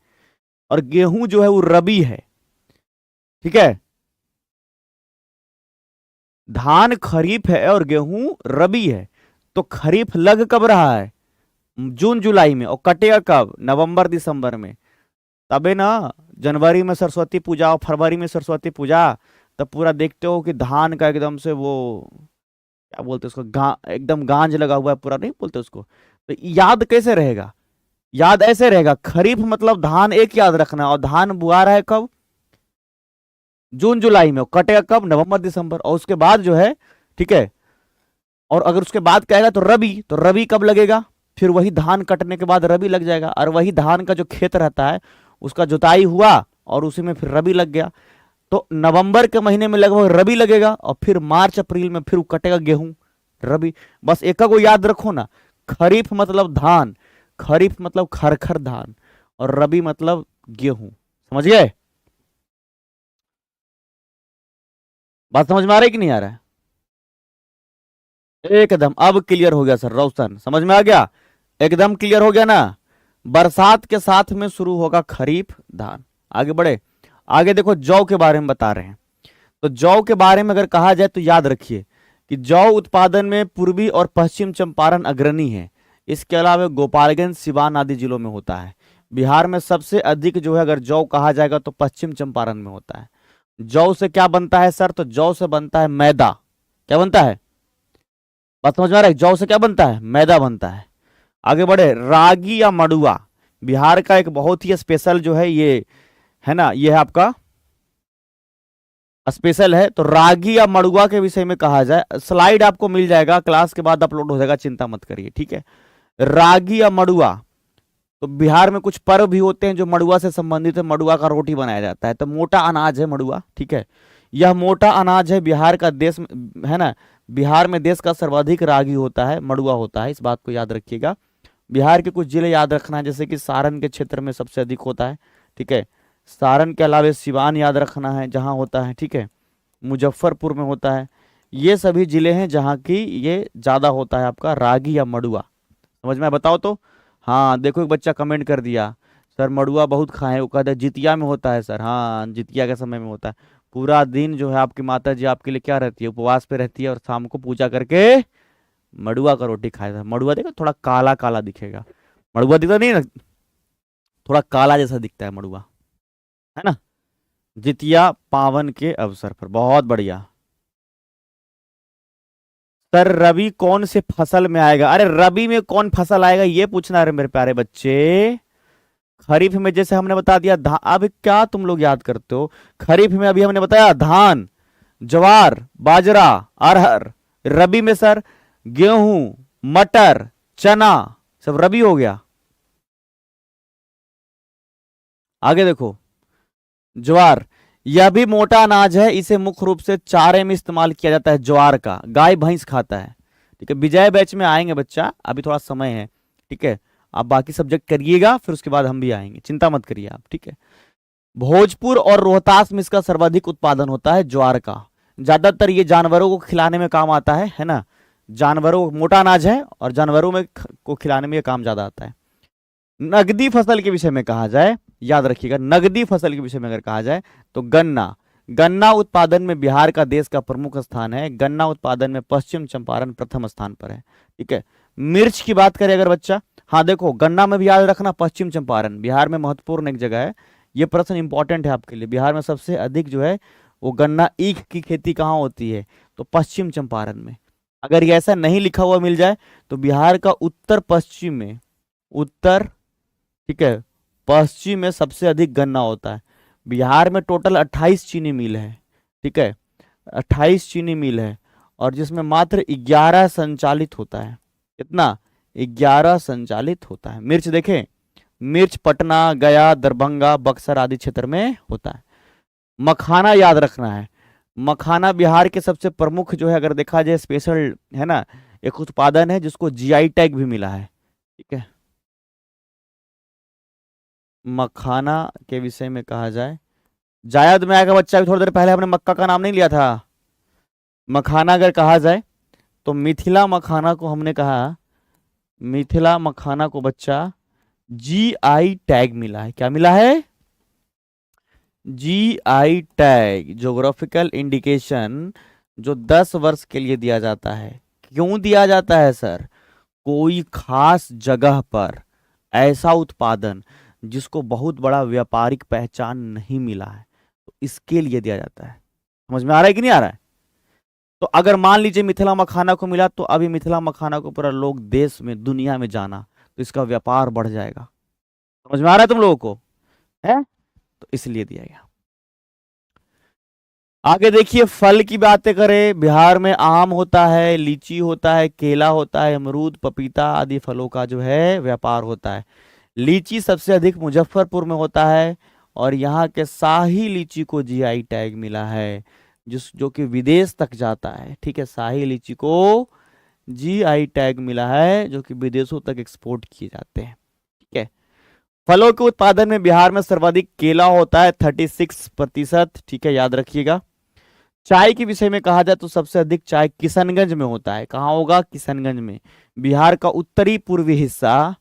और गेहूं जो है वो रबी है। ठीक है, धान खरीफ है और गेहूं रबी है। तो खरीफ लग कब रहा है? जून जुलाई में, और कटेगा कब? नवंबर दिसंबर में। तबे ना जनवरी में सरस्वती पूजा और फरवरी में सरस्वती पूजा, तब पूरा देखते हो कि धान का एकदम से वो, क्या बोलते हैं उसको, एकदम गांज लगा हुआ है पूरा, नहीं बोलते उसको। तो याद कैसे रहेगा? याद ऐसे रहेगा, खरीफ मतलब धान, एक याद रखना। और धान बुआ रहा है कब? जून जुलाई में। कटेगा कब? नवंबर दिसंबर। और उसके बाद जो है, ठीक है, और अगर उसके बाद कहेगा तो रबी, तो रबी कब लगेगा? फिर वही धान कटने के बाद रबी लग जाएगा, और वही धान का जो खेत रहता है उसका जुताई हुआ और उसी में फिर रबी लग गया। तो नवंबर के महीने में लगभग रबी लगेगा, और फिर मार्च अप्रैल में फिर कटेगा गेहूं, रबी। बस एक को याद रखो ना, खरीफ मतलब धान, खरीफ मतलब खरखर धान, और रबी मतलब गेहूं। समझ गए? बात समझ में आ रहा है कि नहीं आ रहा है? एकदम अब क्लियर हो गया सर, रोशन समझ में आ गया? एकदम क्लियर हो गया ना। बरसात के साथ में शुरू होगा खरीफ धान। आगे बढ़े, आगे देखो, जौ के बारे में बता रहे हैं। तो जौ के बारे में अगर कहा जाए तो याद रखिए कि जौ उत्पादन में पूर्वी और पश्चिम चंपारण अग्रणी है। इसके अलावा गोपालगंज, सिवान आदि जिलों में होता है। बिहार में सबसे अधिक जो है अगर जौ कहा जाएगा तो पश्चिम चंपारण में होता है। जौ से क्या बनता है सर? तो जौ से बनता है मैदा। क्या बनता है? बात समझ में आ रहा है? जौ से क्या बनता है? मैदा बनता है। आगे बढ़े, रागी या मड़ुआ बिहार का एक बहुत ही स्पेशल जो है ये है ना, ये है आपका स्पेशल है। तो रागी या मड़ुआ के विषय में कहा जाए, स्लाइड आपको मिल जाएगा, क्लास के बाद अपलोड हो जाएगा, चिंता मत करिए, ठीक है। रागी या मड़ुआ, तो बिहार में कुछ पर्व भी होते हैं जो मड़ुआ से संबंधित है। मड़ुआ का रोटी बनाया जाता है। तो मोटा अनाज है मड़ुआ, ठीक है। यह मोटा अनाज है। बिहार का देश है ना, बिहार में देश का सर्वाधिक रागी होता है, मड़ुआ होता है, इस बात को याद रखिएगा। बिहार के कुछ जिले याद रखना है, जैसे कि सारण के क्षेत्र में सबसे अधिक होता है, ठीक है। सारण के अलावा सिवान याद रखना है जहां होता है, ठीक है। मुजफ्फरपुर में होता है। ये सभी जिले हैं जहां की ये ज्यादा होता है आपका रागी या मड़ुआ। समझ में आया? बताओ तो। हाँ देखो, एक बच्चा कमेंट कर दिया सर मड़ुआ बहुत खाए, वो कहता है जितिया में होता है सर। हाँ, जितिया के समय में होता है। पूरा दिन जो है आपकी माता जी आपके लिए क्या रहती है? उपवास पे रहती है, और शाम को पूजा करके मड़ुआ का रोटी खाया था। मड़ुआ देखो थोड़ा काला काला दिखेगा, मड़ुआ दिखता नहीं है ना, थोड़ा काला जैसा दिखता है मड़ुआ, है ना। जितिया पावन के अवसर पर। बहुत बढ़िया सर। रबी कौन से फसल में आएगा? अरे रबी में कौन फसल आएगा ये पूछना है मेरे प्यारे बच्चे। खरीफ में जैसे हमने बता दिया धान। अब क्या तुम लोग याद करते हो? खरीफ में अभी हमने बताया धान, ज्वार, बाजरा, अरहर। रबी में सर गेहूं, मटर, चना, सब रबी हो गया। आगे देखो, ज्वार, यह भी मोटा अनाज है। इसे मुख्य रूप से चारे में इस्तेमाल किया जाता है। ज्वार का गाय भैंस खाता है, ठीक है। विजय बैच में आएंगे बच्चा, अभी थोड़ा समय है, ठीक है। आप बाकी सब्जेक्ट करिएगा, फिर उसके बाद हम भी आएंगे, चिंता मत करिए आप, ठीक है। भोजपुर और रोहतास में इसका सर्वाधिक उत्पादन होता है ज्वार का। ज्यादातर ये जानवरों को खिलाने में काम आता है ना। जानवरों, मोटा अनाज है और जानवरों में को खिलाने में ये काम ज्यादा आता है। नगदी फसल के विषय में कहा जाए, याद रखिएगा, नगदी फसल के विषय में अगर कहा जाए तो गन्ना। गन्ना उत्पादन में बिहार का देश का प्रमुख स्थान है। गन्ना उत्पादन में पश्चिम चंपारण प्रथम स्थान पर है, ठीक है। मिर्च की बात करें अगर बच्चा, हाँ देखो गन्ना में भी याद रखना पश्चिम चंपारण बिहार में महत्वपूर्ण एक जगह है। ये प्रश्न इंपॉर्टेंट है आपके लिए। बिहार में सबसे अधिक जो है वो गन्ना ईख की खेती कहाँ होती है? तो पश्चिम चंपारण में। अगर ये ऐसा नहीं लिखा हुआ मिल जाए तो बिहार का उत्तर पश्चिम में, उत्तर, ठीक है, पश्चिम में सबसे अधिक गन्ना होता है। बिहार में टोटल 28 चीनी मिल है, ठीक है, 28 चीनी मिल है, और जिसमें मात्र 11 संचालित होता है। कितना? 11 संचालित होता है। मिर्च देखें, मिर्च पटना, गया, दरभंगा, बक्सर आदि क्षेत्र में होता है। मखाना याद रखना है। मखाना बिहार के सबसे प्रमुख जो है अगर देखा जाए स्पेशल है ना, एक उत्पादन है जिसको जीआई टैग भी मिला है, ठीक है। मखाना के विषय में कहा जाए, जायद में आएगा बच्चा। भी थोड़ी देर पहले हमने मक्का का नाम नहीं लिया था। मखाना अगर कहा जाए तो मिथिला मखाना को हमने कहा, मिथिला मखाना को बच्चा जीआई टैग मिला है। क्या मिला है? जीआई टैग, ज्योग्राफिकल इंडिकेशन, जो 10 वर्ष के लिए दिया जाता है। क्यों दिया जाता है सर? कोई खास जगह पर ऐसा उत्पादन जिसको बहुत बड़ा व्यापारिक पहचान नहीं मिला है, तो इसके लिए दिया जाता है। समझ में आ रहा है कि नहीं आ रहा है? तो अगर मान लीजिए मिथिला मखाना को मिला, तो अभी मिथिला मखाना को पूरा लोग देश में, दुनिया में जाना, तो इसका व्यापार बढ़ जाएगा। समझ में आ रहा है तुम लोगों को? है तो इसलिए दिया गया। आगे देखिए, फल की बातें करें, बिहार में आम होता है, लीची होता है, केला होता है, अमरूद, पपीता आदि फलों का जो है व्यापार होता है। लीची सबसे अधिक मुजफ्फरपुर में होता है, और यहाँ के शाही लीची को जीआई टैग मिला है, जो कि विदेश तक जाता है, ठीक है। शाही लीची को जीआई टैग मिला है जो कि विदेशों तक एक्सपोर्ट किए जाते हैं, ठीक है। फलों के उत्पादन में बिहार में सर्वाधिक केला होता है 36%, ठीक है, याद रखिएगा। चाय के विषय में कहा जाए तो सबसे अधिक चाय किशनगंज में होता है। कहाँ होगा? किशनगंज में। बिहार का उत्तरी पूर्वी हिस्सा,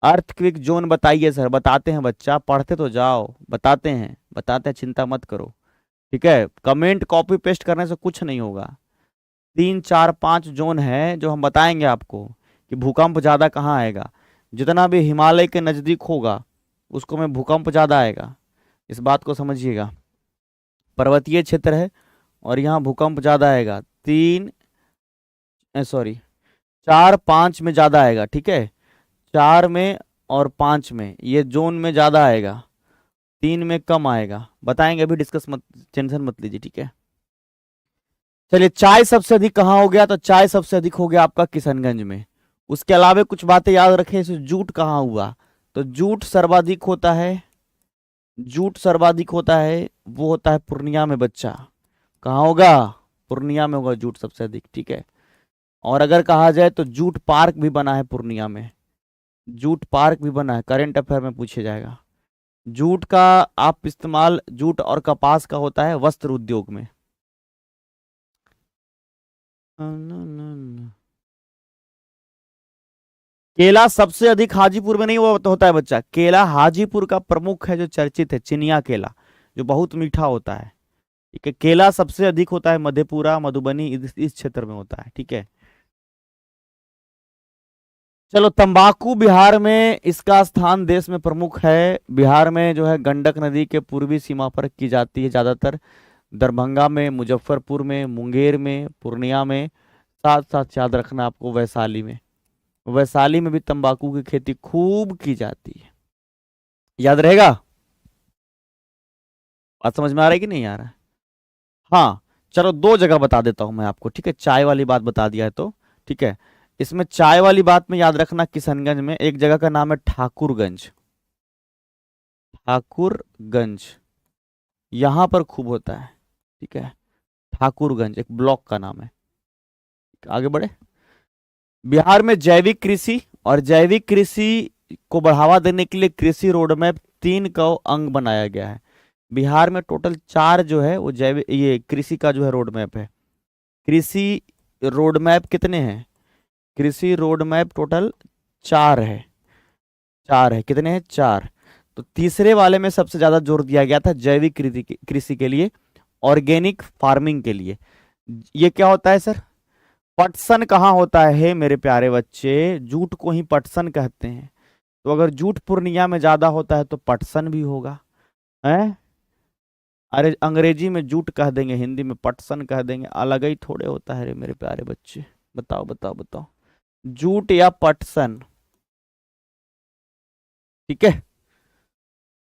अर्थक्वेक जोन बताइए सर। बताते हैं बच्चा, पढ़ते तो जाओ, बताते हैं, चिंता मत करो। ठीक है, कमेंट कॉपी पेस्ट करने से कुछ नहीं होगा। 3 4 5 जोन है जो हम बताएंगे आपको कि भूकंप ज्यादा कहाँ आएगा। जितना भी हिमालय के नजदीक होगा उसको में भूकंप ज्यादा आएगा, इस बात को समझिएगा। पर्वतीय क्षेत्र है और यहाँ भूकंप ज्यादा आएगा। 4 5 में ज्यादा आएगा, ठीक है, 4 में और 5 में ये जोन में ज्यादा आएगा, 3 में कम आएगा। बताएंगे, अभी डिस्कस मत, टेंशन मत लीजिए, ठीक है। चलिए, चाय सबसे अधिक कहाँ हो गया, तो चाय सबसे अधिक हो गया आपका किशनगंज में। उसके अलावा कुछ बातें याद रखें, इसे जूट कहाँ हुआ, तो जूट सर्वाधिक होता है, जूट सर्वाधिक होता है वो होता है पूर्णिया में बच्चा। कहाँ होगा, पूर्णिया में होगा जूट सबसे अधिक, ठीक है। और अगर कहा जाए तो जूट पार्क भी बना है पूर्णिया में, जूट पार्क भी बना है, करंट अफेयर में पूछे जाएगा। जूट का आप इस्तेमाल जूट और कपास का होता है वस्त्र उद्योग में। केला सबसे अधिक हाजीपुर में नहीं होता है बच्चा, केला हाजीपुर का प्रमुख है जो चर्चित है, चिनिया केला, जो बहुत मीठा होता है, ठीक है। केला सबसे अधिक होता है मधेपुरा, मधुबनी, इस क्षेत्र में होता है, ठीक है। चलो, तंबाकू बिहार में इसका स्थान देश में प्रमुख है। बिहार में जो है गंडक नदी के पूर्वी सीमा पर की जाती है ज्यादातर, दरभंगा में, मुजफ्फरपुर में, मुंगेर में, पूर्णिया में, साथ साथ याद रखना आपको वैशाली में, वैशाली में भी तंबाकू की खेती खूब की जाती है, याद रहेगा। बात समझ में आ रहा है कि नहीं आ रहा है? हाँ, चलो 2 जगह बता देता हूं मैं आपको, ठीक है, चाय वाली बात बता दिया है तो, ठीक है। इसमें चाय वाली बात में याद रखना, किशनगंज में एक जगह का नाम है ठाकुरगंज, ठाकुरगंज, यहां पर खूब होता है, ठीक है। ठाकुरगंज एक ब्लॉक का नाम है। आगे बढ़े, बिहार में जैविक कृषि और जैविक कृषि को बढ़ावा देने के लिए कृषि रोड मैप 3 का अंग बनाया गया है। बिहार में टोटल 4 जो है वो जैविक, ये कृषि का जो है रोड मैप है। कृषि रोड मैप कितने हैं, कृषि रोड मैप टोटल 4 है, 4 है, कितने हैं, 4। तो तीसरे वाले में सबसे ज्यादा जोर दिया गया था जैविक कृषि के लिए, ऑर्गेनिक फार्मिंग के लिए। ये क्या होता है सर, पटसन कहाँ होता है मेरे प्यारे बच्चे, जूट को ही पटसन कहते हैं। तो अगर जूट पूर्णिया में ज्यादा होता है तो पटसन भी होगा, है। अरे अंग्रेजी में जूट कह देंगे, हिंदी में पटसन कह देंगे, अलग ही थोड़े होता है रे मेरे प्यारे बच्चे। बताओ बताओ बताओ, जूट या पटसन, ठीक है,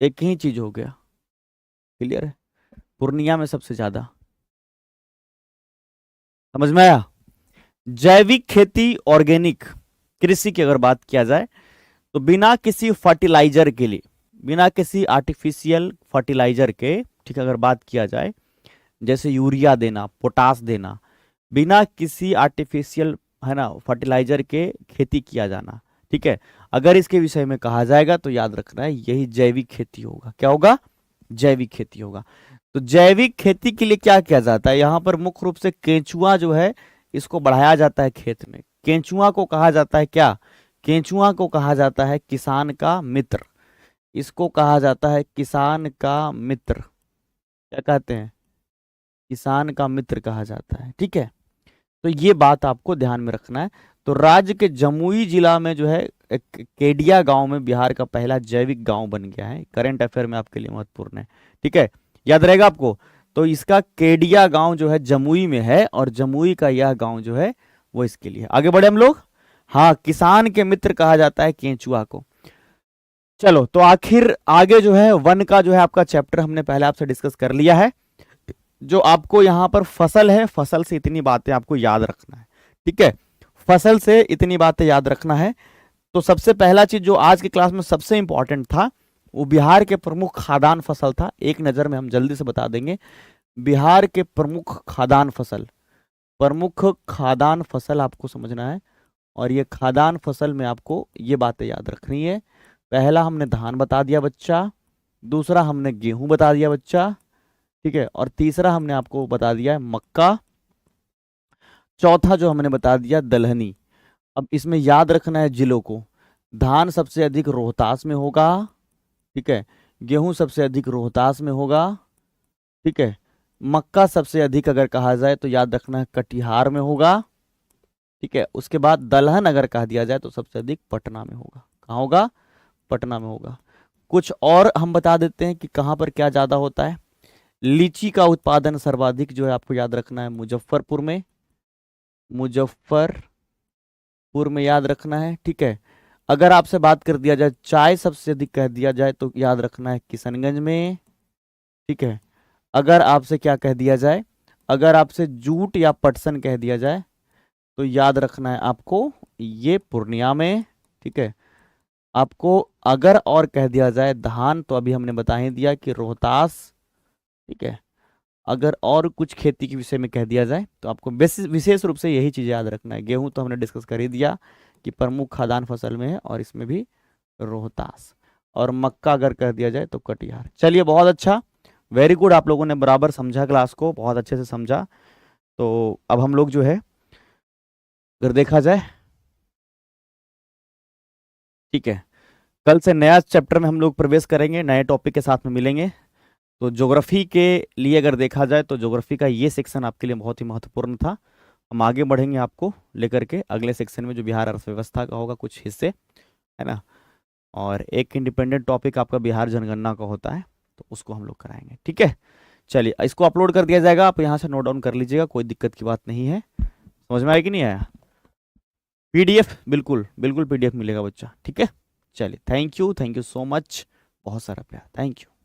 एक ही चीज हो गया, क्लियर है। पूर्णिया में सबसे ज्यादा, समझ में आया। जैविक खेती, ऑर्गेनिक कृषि की अगर बात किया जाए तो बिना किसी फर्टिलाइजर के लिए, बिना किसी आर्टिफिशियल फर्टिलाइजर के, ठीक है, अगर बात किया जाए जैसे यूरिया देना, पोटास देना, बिना किसी आर्टिफिशियल, है ना, फर्टिलाइजर के खेती किया जाना, ठीक है। अगर इसके विषय में कहा जाएगा तो याद रखना है यही जैविक खेती होगा। क्या होगा, जैविक खेती होगा। तो जैविक खेती के लिए क्या किया जाता है, यहाँ पर मुख्य रूप से केंचुआ जो है इसको बढ़ाया जाता है खेत में। केंचुआ को कहा जाता है क्या, केंचुआ को कहा जाता है किसान का मित्र, इसको कहा जाता है किसान का मित्र, क्या कहते हैं, किसान का मित्र कहा जाता है, ठीक है। तो ये बात आपको ध्यान में रखना है। तो राज्य के जमुई जिला में जो है एक केडिया गांव में बिहार का पहला जैविक गांव बन गया है, करंट अफेयर में आपके लिए महत्वपूर्ण है, ठीक है, याद रहेगा आपको। तो इसका केडिया गांव जो है जमुई में है और जमुई का यह गांव जो है वो इसके लिए। आगे बढ़े हम लोग, हाँ, किसान के मित्र कहा जाता है केंचुआ को। चलो, तो आखिर आगे जो है वन का जो है आपका चैप्टर हमने पहले आपसे डिस्कस कर लिया है। जो आपको यहाँ पर फसल है, फसल से इतनी बातें आपको याद रखना है, ठीक है, फसल से इतनी बातें याद रखना है। तो सबसे पहला चीज जो आज की क्लास में सबसे इंपॉर्टेंट था वो बिहार के प्रमुख खाद्यान्न फसल था। एक नजर में हम जल्दी से बता देंगे, बिहार के प्रमुख खाद्यान्न फसल, प्रमुख खाद्यान्न फसल आपको समझना है। और ये खाद्यान्न फसल में आपको ये बातें याद रखनी है। पहला हमने धान बता दिया बच्चा, दूसरा हमने गेहूं बता दिया बच्चा, ठीक है, और तीसरा हमने आपको बता दिया है मक्का, चौथा जो हमने बता दिया दलहनी। अब इसमें याद रखना है जिलों को, धान सबसे अधिक रोहतास में होगा, ठीक है, गेहूं सबसे अधिक रोहतास में होगा, ठीक है, मक्का सबसे अधिक अगर कहा जाए तो याद रखना है कटिहार में होगा। ठीक है, उसके बाद दलहन अगर कह दिया जाए तो सबसे अधिक पटना में होगा। कहाँ होगा? पटना में होगा। कुछ और हम बता देते हैं कि कहाँ पर क्या ज्यादा होता है। लीची का उत्पादन सर्वाधिक जो है आपको याद रखना है मुजफ्फरपुर में, मुजफ्फरपुर में याद रखना है। ठीक है, अगर आपसे बात कर दिया जाए चाय सबसे अधिक कह दिया जाए तो याद रखना है किशनगंज में। ठीक है, अगर आपसे क्या कह दिया जाए, अगर आपसे जूट या पटसन कह दिया जाए तो याद रखना है आपको ये पूर्णिया में। ठीक है, आपको अगर और कह दिया जाए धान तो अभी हमने बता ही दिया कि रोहतास। ठीक है, अगर और कुछ खेती के विषय में कह दिया जाए तो आपको विशेष रूप से यही चीज़ याद रखना है। गेहूं तो हमने डिस्कस कर ही दिया कि प्रमुख खाद्यान्न फसल में है और इसमें भी रोहतास। और मक्का अगर कह दिया जाए तो कटिहार। चलिए, बहुत अच्छा, वेरी गुड, आप लोगों ने बराबर समझा क्लास को, बहुत अच्छे से समझा। तो अब हम लोग जो है अगर देखा जाए, ठीक है, कल से नया चैप्टर में हम लोग प्रवेश करेंगे, नए टॉपिक के साथ में मिलेंगे। तो ज्योग्राफी के लिए अगर देखा जाए तो ज्योग्राफी का ये सेक्शन आपके लिए बहुत ही महत्वपूर्ण था। हम आगे बढ़ेंगे आपको लेकर के अगले सेक्शन में जो बिहार अर्थव्यवस्था का होगा कुछ हिस्से, है ना। और एक इंडिपेंडेंट टॉपिक आपका बिहार जनगणना का होता है, तो उसको हम लोग कराएंगे। ठीक है, चलिए इसको अपलोड कर दिया जाएगा, आप यहाँ से नोट डाउन कर लीजिएगा, कोई दिक्कत की बात नहीं है। समझ में आया कि नहीं आया? पीडीएफ, बिल्कुल बिल्कुल पीडीएफ मिलेगा बच्चा। ठीक है, चलिए, थैंक यू सो मच, बहुत सारा प्यार, थैंक यू।